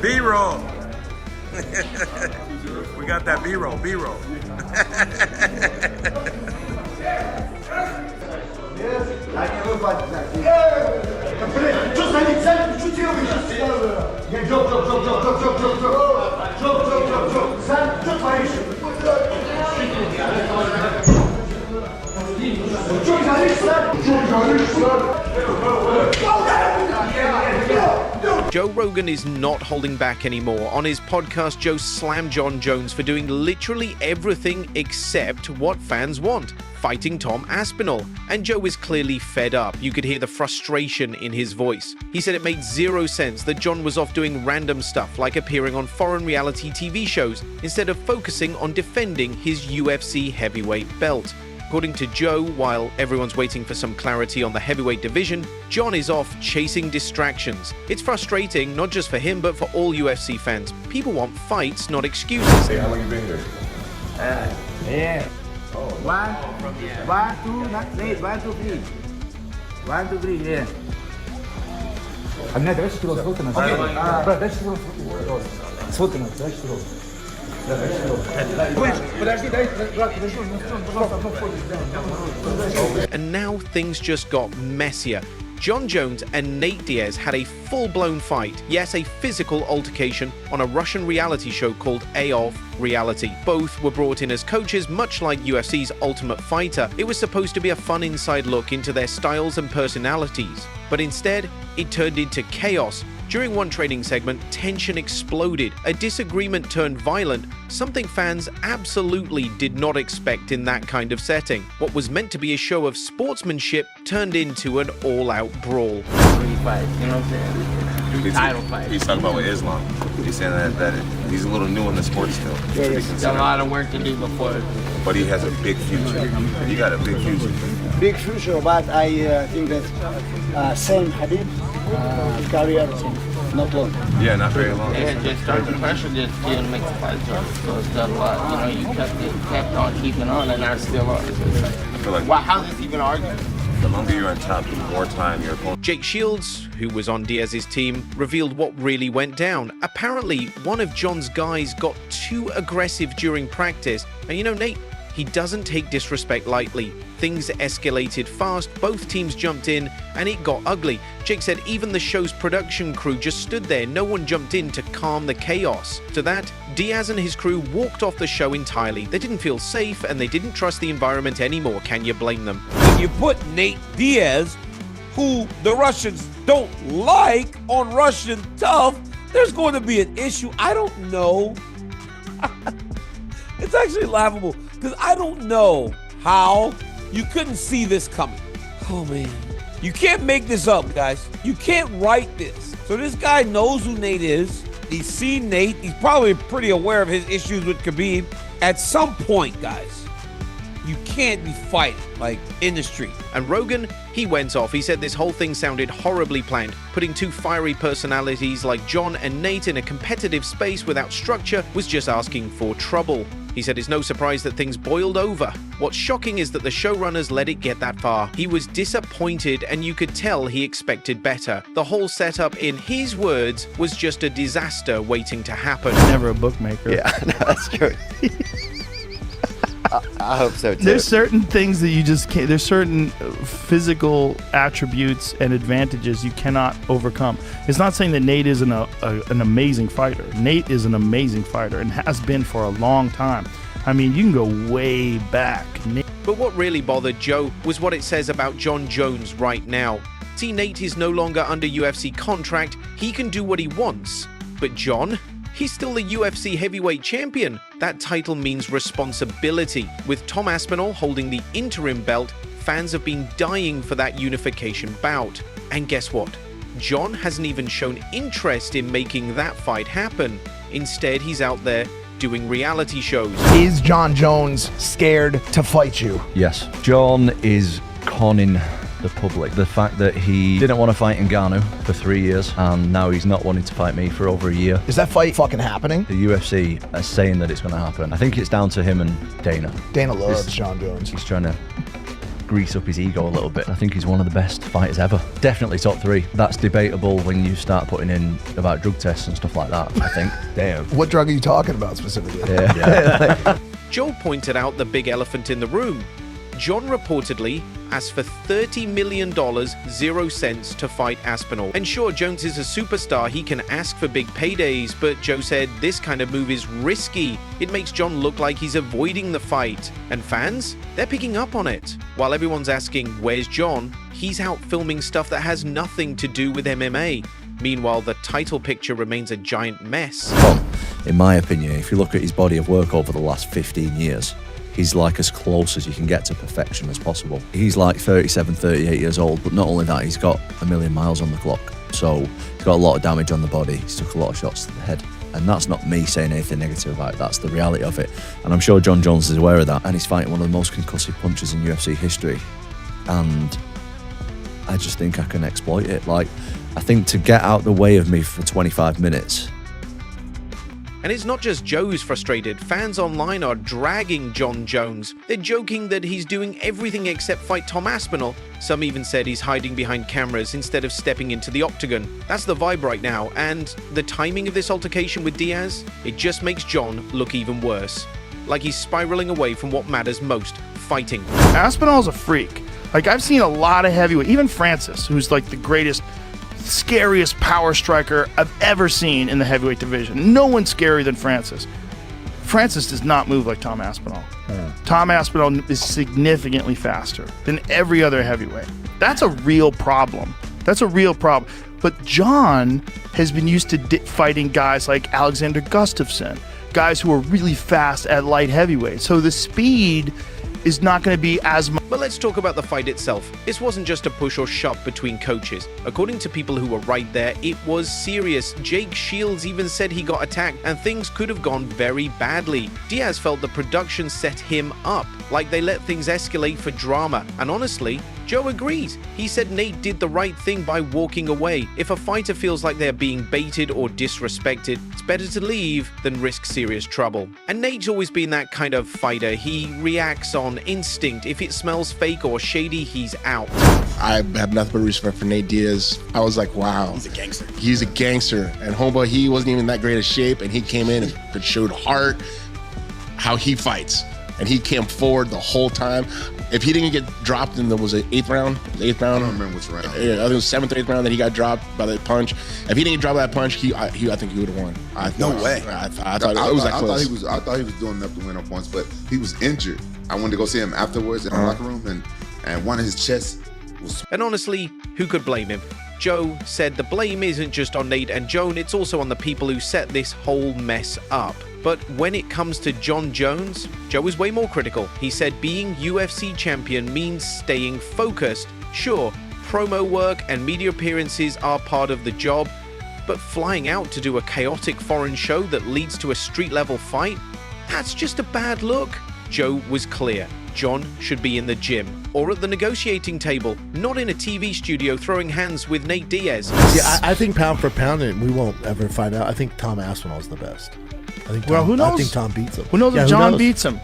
B-roll. We got that B-roll, B-roll. Joe Rogan is not holding back anymore. On his podcast, Joe slammed Jon Jones for doing literally everything except what fans want, fighting Tom Aspinall. And Joe is clearly fed up. You could hear the frustration in his voice. He said it made zero sense that Jon was off doing random stuff like appearing on foreign reality TV shows instead of focusing on defending his UFC heavyweight belt. According to Joe, while everyone's waiting for some clarity on the heavyweight division, Jon is off chasing distractions. It's frustrating, not just for him, but for all UFC fans. People want fights, not excuses. Hey, how long you been here? Yeah. Oh. One, two, wait, 1, 2, 3. 1, 2, 3, yeah. Okay, bro, дальше сфоткано, дальше And now things just got messier. Jon Jones and Nate Diaz had a full-blown fight, yes, a physical altercation on a Russian reality show called AOF Reality. Both were brought in as coaches, much like UFC's Ultimate Fighter. It was supposed to be a fun inside look into their styles and personalities, but instead, it turned into chaos. During one training segment, tension exploded. A disagreement turned violent, something fans absolutely did not expect in that kind of setting. What was meant to be a show of sportsmanship turned into an all-out brawl. Three fights, you know what I'm saying? Title fight. He's talking about with Islam. He's saying that he's a little new in the sport still. Yeah, there's a lot of work to do before. But he has a big future. He got a big future. Big future, but I think that same Habib career, not long. Yeah, not very long. Yeah, just start the pressure just didn't make the fight jump. So it's done a lot. You know, you kept on keeping on, and I still are. I feel like How's this even arguing? the longer you're on top, the more time your opponent. Jake Shields, who was on Diaz's team, revealed what really went down. Apparently, one of Jon's guys got too aggressive during practice, and you know, Nate, he doesn't take disrespect lightly. Things escalated fast, both teams jumped in, and it got ugly. Jake said even the show's production crew just stood there, no one jumped in to calm the chaos. To that, Diaz and his crew walked off the show entirely. They didn't feel safe, and they didn't trust the environment anymore. Can you blame them? When you put Nate Diaz, who the Russians don't like, on Russian tough, there's going to be an issue. I don't know. It's actually laughable because I don't know how you couldn't see this coming. Oh, man. You can't make this up, guys. You can't write this. So this guy knows who Nate is. He's seen Nate. He's probably pretty aware of his issues with Khabib. At some point, guys, you can't be fighting, like, in the street. And Rogan, he went off. He said this whole thing sounded horribly planned. Putting two fiery personalities like Jon and Nate in a competitive space without structure was just asking for trouble. He said it's no surprise that things boiled over. What's shocking is that the showrunners let it get that far. He was disappointed, and you could tell he expected better. The whole setup, in his words, was just a disaster waiting to happen. Never a bookmaker. Yeah, no, that's true. I hope so too. There's certain things that you just can't, there's certain physical attributes and advantages you cannot overcome. It's not saying that Nate isn't an amazing fighter. Nate is an amazing fighter and has been for a long time. I mean, you can go way back. But what really bothered Joe was what it says about Jon Jones right now. See, Nate is no longer under UFC contract. He can do what he wants. But Jon? He's still the UFC heavyweight champion. That title means responsibility. With Tom Aspinall holding the interim belt, fans have been dying for that unification bout. And guess what? Jon hasn't even shown interest in making that fight happen. Instead, he's out there doing reality shows. Is Jon Jones scared to fight you? Yes. Jon is conning the public. The fact that he didn't want to fight Ngannou for 3 years and now he's not wanting to fight me for over a year. Is that fight fucking happening? The UFC are saying that it's going to happen. I think it's down to him and Dana. Dana loves Jon Jones. He's trying to grease up his ego a little bit. I think he's one of the best fighters ever. Definitely top 3. That's debatable when you start putting in about drug tests and stuff like that, I think. Damn. What drug are you talking about specifically? Yeah. Joel pointed out the big elephant in the room. Jon reportedly asked for $30 million, 0 cents to fight Aspinall. And sure, Jones is a superstar, he can ask for big paydays, but Joe said this kind of move is risky. It makes Jon look like he's avoiding the fight. And fans? They're picking up on it. While everyone's asking, where's Jon? He's out filming stuff that has nothing to do with MMA. Meanwhile, the title picture remains a giant mess. Well, in my opinion, if you look at his body of work over the last 15 years, he's like as close as you can get to perfection as possible. He's like 37, 38 years old, but not only that, he's got 1 million miles on the clock. So he's got a lot of damage on the body. He's took a lot of shots to the head. And that's not me saying anything negative about it. That's the reality of it. And I'm sure Jon Jones is aware of that. And he's fighting one of the most concussive punches in UFC history. And I just think I can exploit it. Like, I think to get out the way of me for 25 minutes. And it's not just Joe who's frustrated. Fans online are dragging Jon Jones. They're joking that he's doing everything except fight Tom Aspinall. Some even said he's hiding behind cameras instead of stepping into the octagon. That's the vibe right now, and the timing of this altercation with Diaz, it just makes Jon look even worse. Like he's spiraling away from what matters most, fighting. Aspinall's a freak. Like, I've seen a lot of heavyweight, even Francis, who's like the greatest, scariest power striker I've ever seen in the heavyweight division. No one's scarier than Francis. Francis does not move like Tom Aspinall. Tom Aspinall is significantly faster than every other heavyweight. That's a real problem. That's a real problem. But Jon has been used to fighting guys like Alexander Gustafsson, guys who are really fast at light heavyweight. So the speed is not going to be as much. But let's talk about the fight itself. This wasn't just a push or shove between coaches. According to people who were right there, it was serious. Jake Shields even said he got attacked and things could have gone very badly. Diaz felt the production set him up, like they let things escalate for drama. And honestly, Joe agrees. He said Nate did the right thing by walking away. If a fighter feels like they're being baited or disrespected, it's better to leave than risk serious trouble. And Nate's always been that kind of fighter. He reacts on instinct. If it smells fake or shady, he's out. I have nothing but respect for Nate Diaz. I was like, wow. He's a gangster. He's a gangster. And homeboy, he wasn't even that great of shape, and he came in and showed heart, how he fights. And he came forward the whole time. If he didn't get dropped in the, was it 8th round? The 8th round? I don't remember which round. Yeah, I think it was 7th or 8th round that he got dropped by that punch. If he didn't get dropped by that punch, I think he would have won. No way. I thought it was that close. I thought he was doing enough to win on points, but he was injured. I wanted to go see him afterwards in the locker room, and one of his chests was. And honestly, who could blame him? Joe said the blame isn't just on Nate and Joan, it's also on the people who set this whole mess up. But when it comes to Jon Jones, Joe is way more critical. He said being UFC champion means staying focused. Sure, promo work and media appearances are part of the job, but flying out to do a chaotic foreign show that leads to a street-level fight? That's just a bad look. Joe was clear. Jon should be in the gym or at the negotiating table, not in a TV studio throwing hands with Nate Diaz. Yeah, I think pound for pound, and we won't ever find out. I think Tom Aspinall is the best. I think Well, who knows? I think Tom beats him. Who knows if Jon beats him?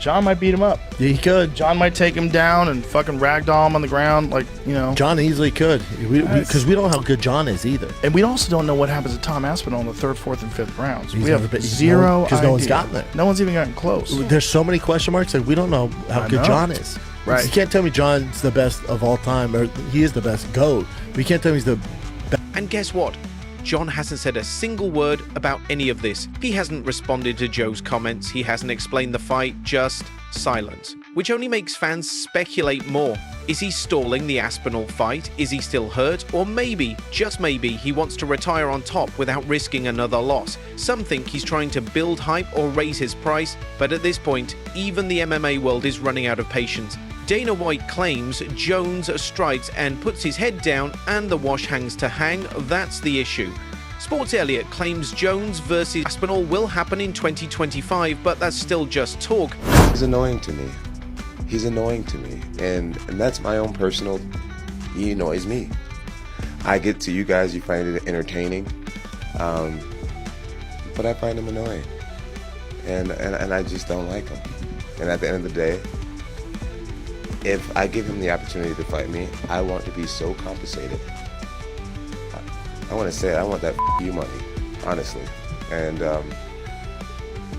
Jon might beat him up. Yeah, he could. Jon might take him down and fucking ragdoll him on the ground, like, you know. Jon easily could, because we don't know how good Jon is either. And we also don't know what happens to Tom Aspinall in the 3rd, 4th, and 5th rounds. He's we have never been- zero because no one's idea. gotten there. No one's even gotten close. There's so many question marks that we don't know how I good know. Jon is. Right. You can't tell me Jon's the best of all time, or he is the best GOAT. But you can't tell me he's the And guess what? Jon hasn't said a single word about any of this. He hasn't responded to Joe's comments. He hasn't explained the fight, just silence. Which only makes fans speculate more. Is he stalling the Aspinall fight? Is he still hurt? Or maybe, just maybe, he wants to retire on top without risking another loss. Some think he's trying to build hype or raise his price, but at this point, even the MMA world is running out of patience. Dana White claims Jones strikes and puts his head down and the wash hangs to hang. That's the issue. Sports Elliott claims Jones versus Aspinall will happen in 2025, but that's still just talk. He's annoying to me. He's annoying to me. And that's my own personal, he annoys me. I get to you guys, you find it entertaining, but I find him annoying. And I just don't like him. And at the end of the day, if I give him the opportunity to fight me, I want to be so compensated. I want to say it, I want that you money, honestly. And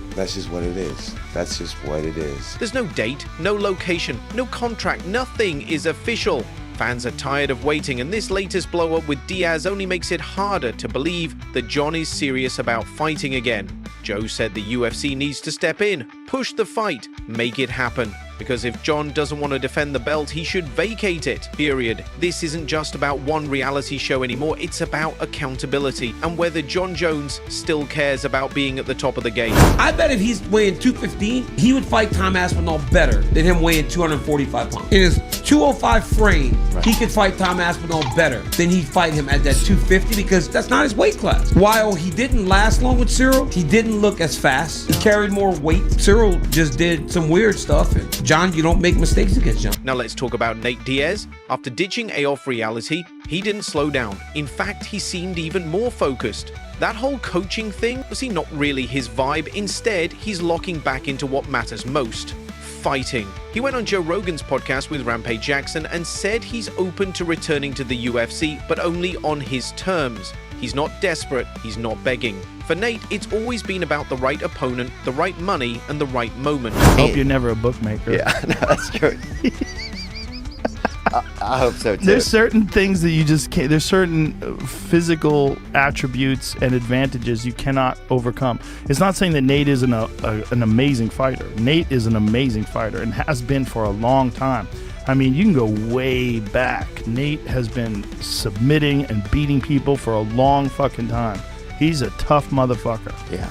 that's just what it is. That's just what it is. There's no date, no location, no contract, nothing is official. Fans are tired of waiting, and this latest blow-up with Diaz only makes it harder to believe that Jon is serious about fighting again. Joe said the UFC needs to step in, push the fight, make it happen. Because if Jon doesn't want to defend the belt, he should vacate it, period. This isn't just about one reality show anymore, it's about accountability and whether Jon Jones still cares about being at the top of the game. I bet if he's weighing 215, he would fight Tom Aspinall better than him weighing 245 pounds. In his 205 frame, he could fight Tom Aspinall better than he'd fight him at that 250 because that's not his weight class. While he didn't last long with Cyril, he didn't look as fast. He carried more weight. Cyril just did some weird stuff. And Jon, you don't make mistakes against Jon. Now let's talk about Nate Diaz. After ditching AOF reality, he didn't slow down. In fact, he seemed even more focused. That whole coaching thing, was he not really his vibe? Instead, he's locking back into what matters most. Fighting. He went on Joe Rogan's podcast with Rampage Jackson and said he's open to returning to the UFC, but only on his terms. He's not desperate, he's not begging. For Nate, it's always been about the right opponent, the right money, and the right moment. I hope you're never a bookmaker. Yeah, no, that's true. I hope so too. There's certain things that you just can't, there's certain physical attributes and advantages you cannot overcome. It's not saying that Nate isn't an amazing fighter. Nate is an amazing fighter and has been for a long time. I mean, you can go way back. Nate has been submitting and beating people for a long fucking time. He's a tough motherfucker. Yeah.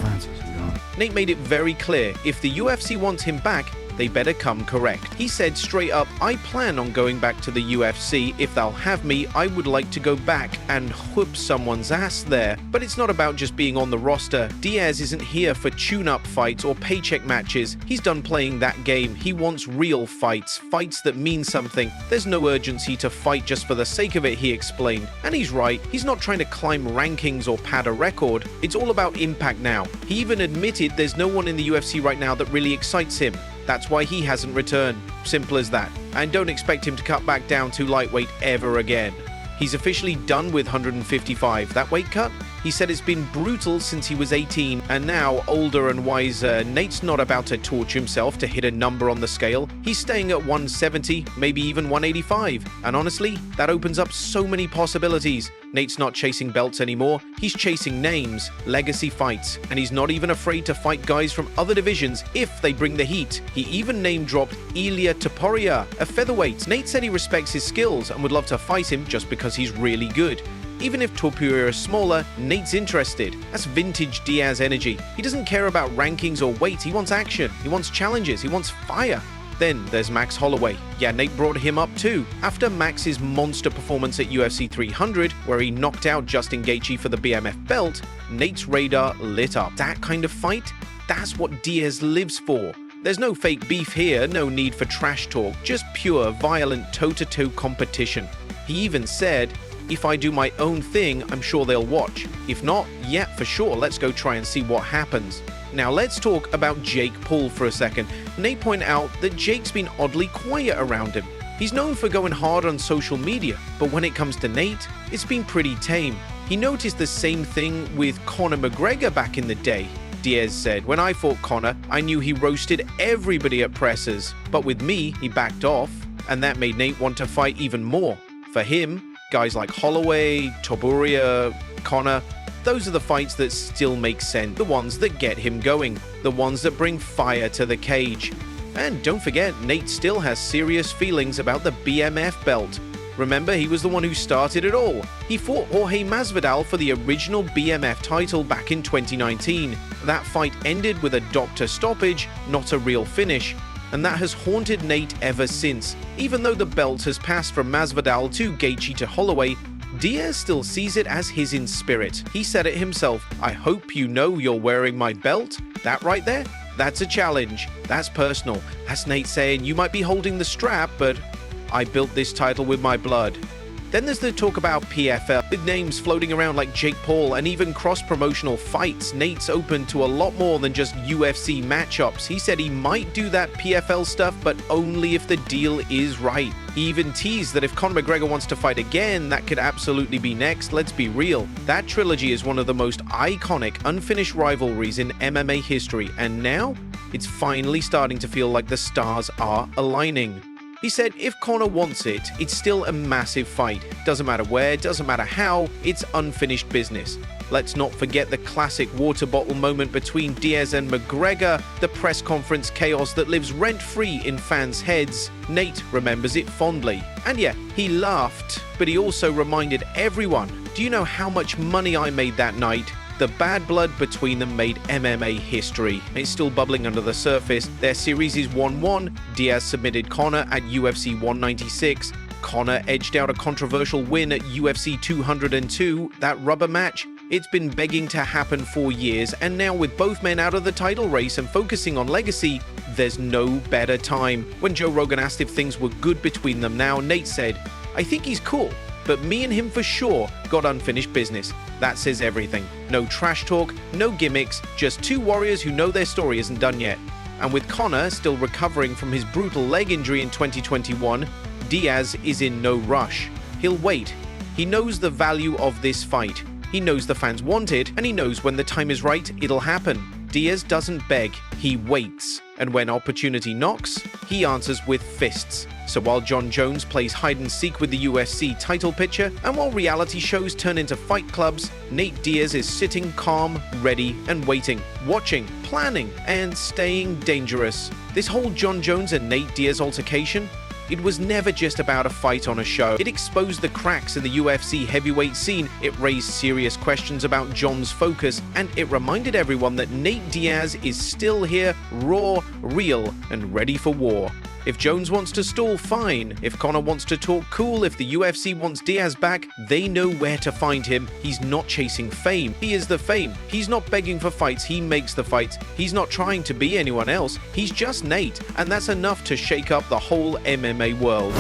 Francis, you're gone. Nate made it very clear, if the UFC wants him back, they better come correct. He said straight up, I plan on going back to the UFC. If they'll have me, I would like to go back and whoop someone's ass there. But it's not about just being on the roster. Diaz isn't here for tune-up fights or paycheck matches. He's done playing that game. He wants real fights, fights that mean something. There's no urgency to fight just for the sake of it, he explained. And he's right. He's not trying to climb rankings or pad a record. It's all about impact now. He even admitted there's no one in the UFC right now that really excites him. That's why he hasn't returned. Simple as that. And don't expect him to cut back down to lightweight ever again. He's officially done with 155. That weight cut? He said it's been brutal since he was 18, and now, older and wiser, Nate's not about to torture himself to hit a number on the scale. He's staying at 170, maybe even 185. And honestly, that opens up so many possibilities. Nate's not chasing belts anymore. He's chasing names, legacy fights, and he's not even afraid to fight guys from other divisions if they bring the heat. He even name-dropped Ilia Topuria, a featherweight. Nate said he respects his skills and would love to fight him just because he's really good. Even if Topuria is smaller, Nate's interested. That's vintage Diaz energy. He doesn't care about rankings or weight. He wants action. He wants challenges. He wants fire. Then there's Max Holloway. Yeah, Nate brought him up too. After Max's monster performance at UFC 300, where he knocked out Justin Gaethje for the BMF belt, Nate's radar lit up. That kind of fight? That's what Diaz lives for. There's no fake beef here, no need for trash talk, just pure, violent, toe-to-toe competition. He even said, if I do my own thing, I'm sure they'll watch. If not, yeah, for sure, let's go try and see what happens. Now let's talk about Jake Paul for a second. Nate pointed out that Jake's been oddly quiet around him. He's known for going hard on social media, but when it comes to Nate, it's been pretty tame. He noticed the same thing with Conor McGregor back in the day. Diaz said, when I fought Conor, I knew he roasted everybody at pressers, but with me, he backed off, and that made Nate want to fight even more. For him, guys like Holloway, Topuria, Conor, those are the fights that still make sense, the ones that get him going, the ones that bring fire to the cage. And don't forget, Nate still has serious feelings about the BMF belt. Remember, he was the one who started it all. He fought Jorge Masvidal for the original BMF title back in 2019. That fight ended with a doctor stoppage, not a real finish. And that has haunted Nate ever since. Even though the belt has passed from Masvidal to Gaethje to Holloway, Diaz still sees it as his in spirit. He said it himself, I hope you know you're wearing my belt. That right there? That's a challenge. That's personal. That's Nate saying, you might be holding the strap, but I built this title with my blood. Then there's the talk about PFL, with names floating around like Jake Paul and even cross-promotional fights. Nate's open to a lot more than just UFC matchups. He said he might do that PFL stuff, but only if the deal is right. He even teased that if Conor McGregor wants to fight again, that could absolutely be next. Let's be real. That trilogy is one of the most iconic, unfinished rivalries in MMA history, and now it's finally starting to feel like the stars are aligning. He said if Conor wants it, it's still a massive fight. Doesn't matter where, doesn't matter how, it's unfinished business. Let's not forget the classic water bottle moment between Diaz and McGregor, the press conference chaos that lives rent-free in fans' heads. Nate remembers it fondly. And yeah, he laughed, but he also reminded everyone, do you know how much money I made that night? The bad blood between them made MMA history. It's still bubbling under the surface. Their series is 1-1. Diaz submitted Conor at UFC 196. Conor edged out a controversial win at UFC 202. That rubber match, it's been begging to happen for years, and now with both men out of the title race and focusing on legacy, there's no better time. When Joe Rogan asked if things were good between them now, Nate said, I think he's cool, but me and him for sure got unfinished business. That says everything. No trash talk, no gimmicks, just two warriors who know their story isn't done yet. And with Conor still recovering from his brutal leg injury in 2021, Diaz is in no rush. He'll wait. He knows the value of this fight. He knows the fans want it, and he knows when the time is right, it'll happen. Diaz doesn't beg, he waits. And when opportunity knocks, he answers with fists. So while Jon Jones plays hide and seek with the UFC title picture, and while reality shows turn into fight clubs, Nate Diaz is sitting calm, ready, and waiting, watching, planning, and staying dangerous. This whole Jon Jones and Nate Diaz altercation, it was never just about a fight on a show. It exposed the cracks in the UFC heavyweight scene, it raised serious questions about Jon's focus, and it reminded everyone that Nate Diaz is still here, raw, real, and ready for war. If Jones wants to stall, fine. If Conor wants to talk cool, if the UFC wants Diaz back, they know where to find him. He's not chasing fame. He is the fame. He's not begging for fights. He makes the fights. He's not trying to be anyone else. He's just Nate. And that's enough to shake up the whole MMA world.